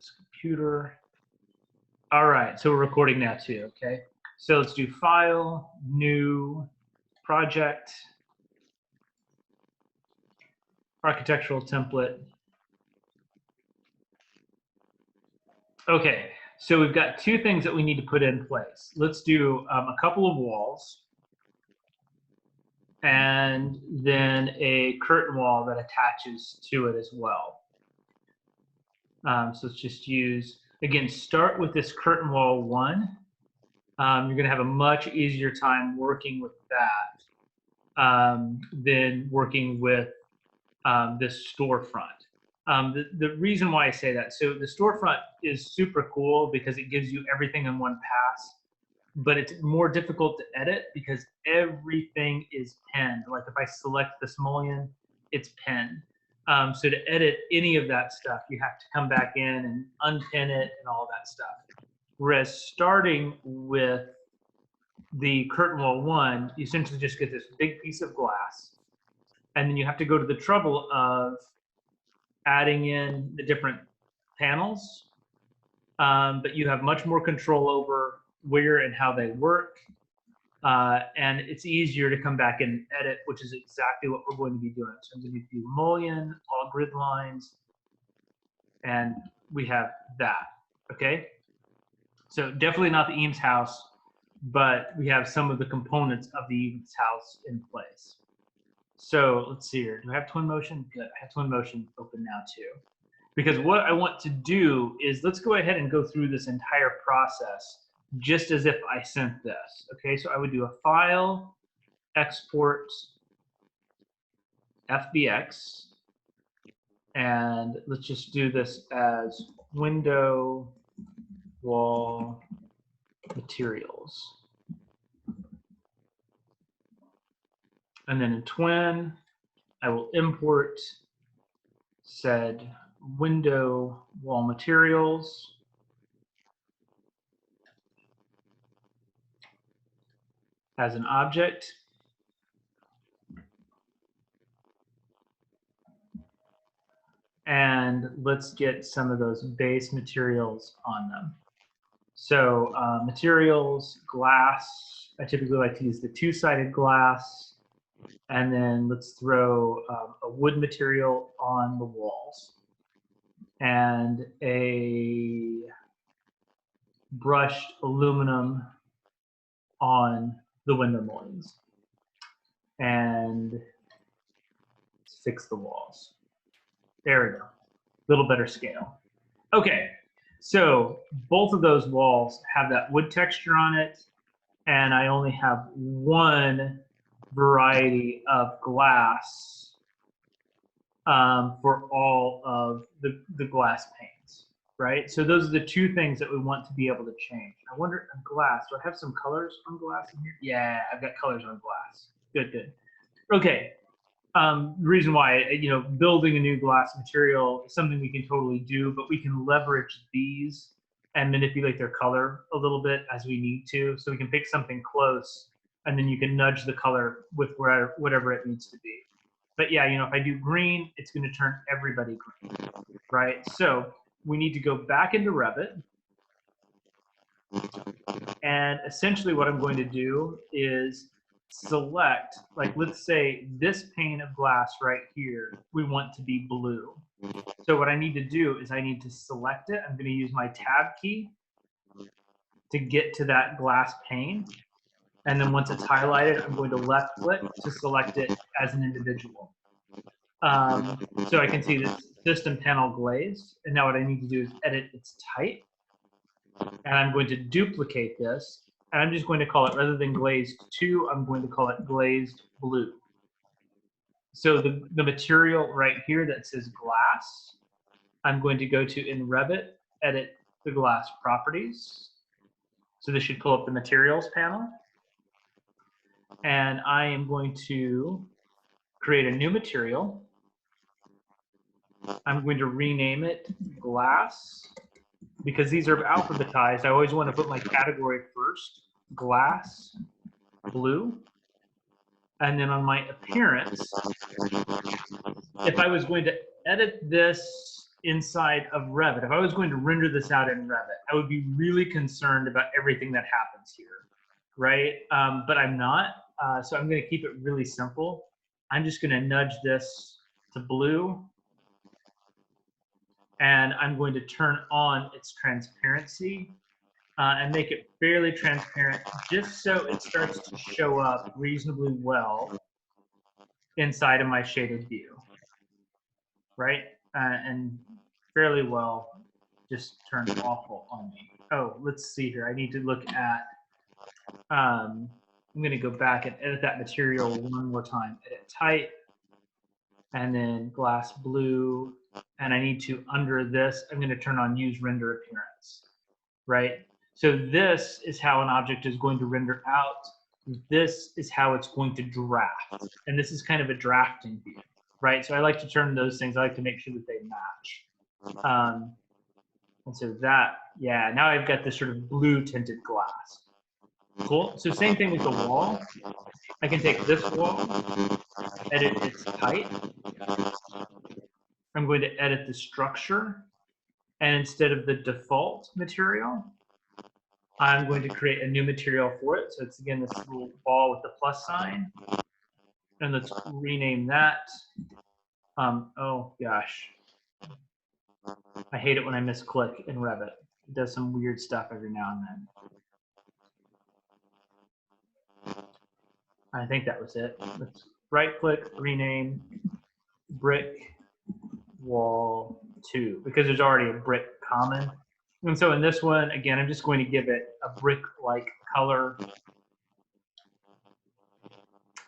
this computer. All right, so we're recording now too, okay? So let's do File, New, Project, Architectural Template. Okay, so we've got two things that we need to put in place. Let's do a couple of walls and then a curtain wall that attaches to it as well. So let's just use, again, start with this curtain wall 1. You're going to have a much easier time working with that than working with this storefront. The reason why I say that, so the storefront is super cool because it gives you everything in one pass, but it's more difficult to edit because everything is pinned. Like if I select this mullion, it's pinned. So to edit any of that stuff, you have to come back in and unpin it and all that stuff. Whereas starting with the curtain wall 1, you essentially just get this big piece of glass, and then you have to go to the trouble of adding in the different panels, but you have much more control over where and how they work, and it's easier to come back and edit, which is exactly what we're going to be doing. So I'm going to do mullion, all grid lines, and we have that, okay? So definitely not the Eames house, but we have some of the components of the Eames house in place. So let's see here. Do I have Twinmotion? Good. I have Twinmotion open now too. Because what I want to do is let's go ahead and go through this entire process just as if I sent this. Okay, so I would do a File, Export, FBX, and let's just do this as Window Wall Materials. And then in Twin, I will import said window wall materials. As an object. And let's get some of those base materials on them. So materials, glass, I typically like to use the two-sided glass. And then let's throw a wood material on the walls and a brushed aluminum on the window mullions, and fix the walls. There we go. A little better scale. Okay, so both of those walls have that wood texture on it, and I only have one variety of glass for all of the glass panes, right? So those are the two things that we want to be able to change. I wonder, glass, do I have some colors on glass in here? Yeah, I've got colors on glass. Good, good. Okay, the reason why, you know, building a new glass material is something we can totally do, but we can leverage these and manipulate their color a little bit as we need to. So we can pick something close, and then you can nudge the color with whatever it needs to be. But yeah, you know, if I do green, it's going to turn everybody green, right? So we need to go back into Revit. And essentially what I'm going to do is select, like, let's say this pane of glass right here, we want to be blue. So what I need to do is I need to select it. I'm going to use my tab key to get to that glass pane. And then once it's highlighted, I'm going to left click to select it as an individual. So I can see this system panel glazed. And now what I need to do is edit its type. And I'm going to duplicate this. And I'm just going to call it, rather than glazed 2, I'm going to call it glazed blue. So the material right here that says glass, I'm going to go to, in Revit, edit the glass properties. So this should pull up the materials panel. And I am going to create a new material. I'm going to rename it glass, because these are alphabetized. I always want to put my category first, glass, blue. And then on my appearance, if I was going to edit this inside of Revit, if I was going to render this out in Revit, I would be really concerned about everything that happens here, right? But I'm not, so I'm going to keep it really simple. I'm just going to nudge this to blue, and I'm going to turn on its transparency and make it fairly transparent, just so it starts to show up reasonably well inside of my shaded view, right? And fairly well just turned awful on me. Oh, let's see here. I need to look at, I'm going to go back and edit that material one more time. Edit type, and then glass blue. And I need to, under this, I'm going to turn on use render appearance, right? So this is how an object is going to render out. This is how it's going to draft. And this is kind of a drafting view, right? So I like to turn those things, I like to make sure that they match. And so that, yeah, now I've got this sort of blue tinted glass. Cool. So same thing with the wall. I can take this wall, edit its height. I'm going to edit the structure. And instead of the default material, I'm going to create a new material for it. So it's, again, this little ball with the plus sign. And let's rename that. Oh, gosh. I hate it when I misclick in Revit. It does some weird stuff every now and then. I think that was it. Let's right-click, rename, brick wall 2, because there's already a brick common. And so in this one, again, I'm just going to give it a brick-like color.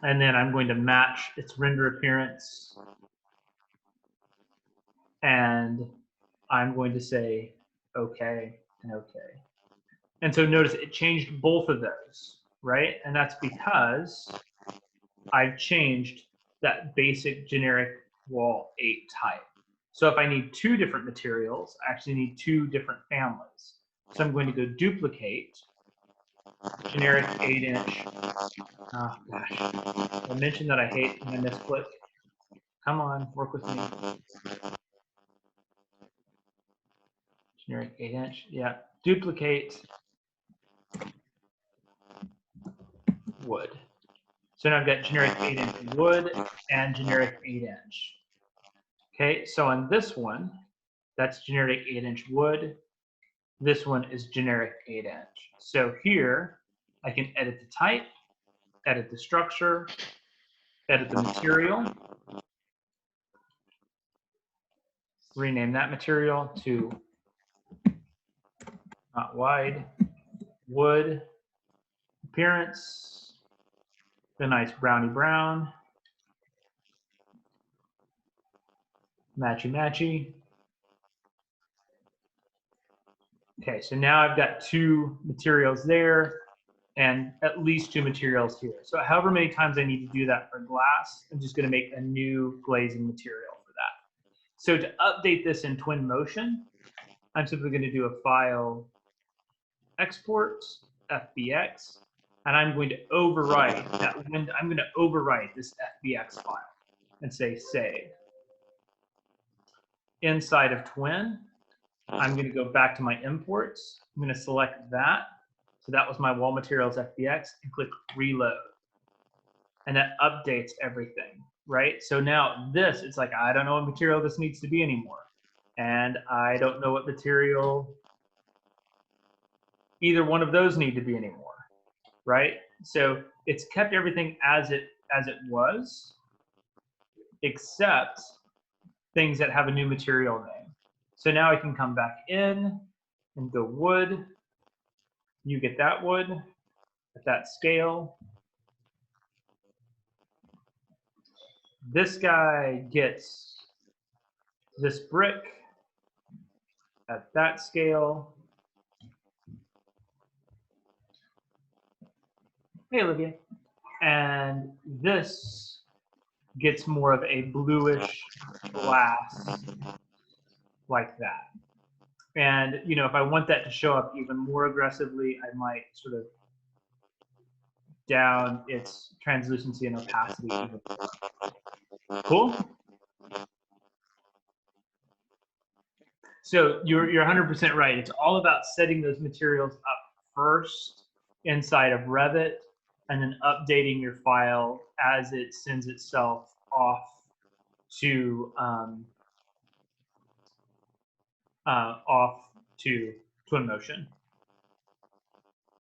And then I'm going to match its render appearance. And I'm going to say okay and okay. And so notice it changed both of those, right? And that's because I've changed that basic generic wall 8 type. So if I need 2 different materials, I actually need 2 different families. So I'm going to go duplicate, generic 8-inch. Oh gosh, I mentioned that I hate when I misclick. Come on, work with me. Generic 8-inch, yeah. Duplicate wood. So now I've got generic 8-inch wood and generic 8-inch. Okay, so on this one, that's generic 8-inch wood. This one is generic 8-inch. So here, I can edit the type, edit the structure, edit the material, rename that material to not wide, wood, appearance, the nice browny brown, matchy matchy. Okay, so now I've got 2 materials there and at least 2 materials here. So however many times I need to do that for glass, I'm just going to make a new glazing material for that. So to update this in Twinmotion, I'm simply going to do a file, export, FBX, and I'm going to overwrite that. I'm going to overwrite this FBX file and say save. Inside of Twin, I'm going to go back to my imports. I'm going to select that. So that was my wall materials FBX, and click reload. And that updates everything, right? So now this, it's like, I don't know what material this needs to be anymore. And I don't know what material either one of those need to be anymore, right? So it's kept everything as it was, except things that have a new material name. So now I can come back in and go wood. You get that wood at that scale. This guy gets this brick at that scale. Hey, Olivia. And this gets more of a bluish glass like that. And, you know, if I want that to show up even more aggressively, I might sort of down its translucency and opacity even more. Cool? So you're 100% right. It's all about setting those materials up first inside of Revit, and then updating your file as it sends itself off to Twinmotion.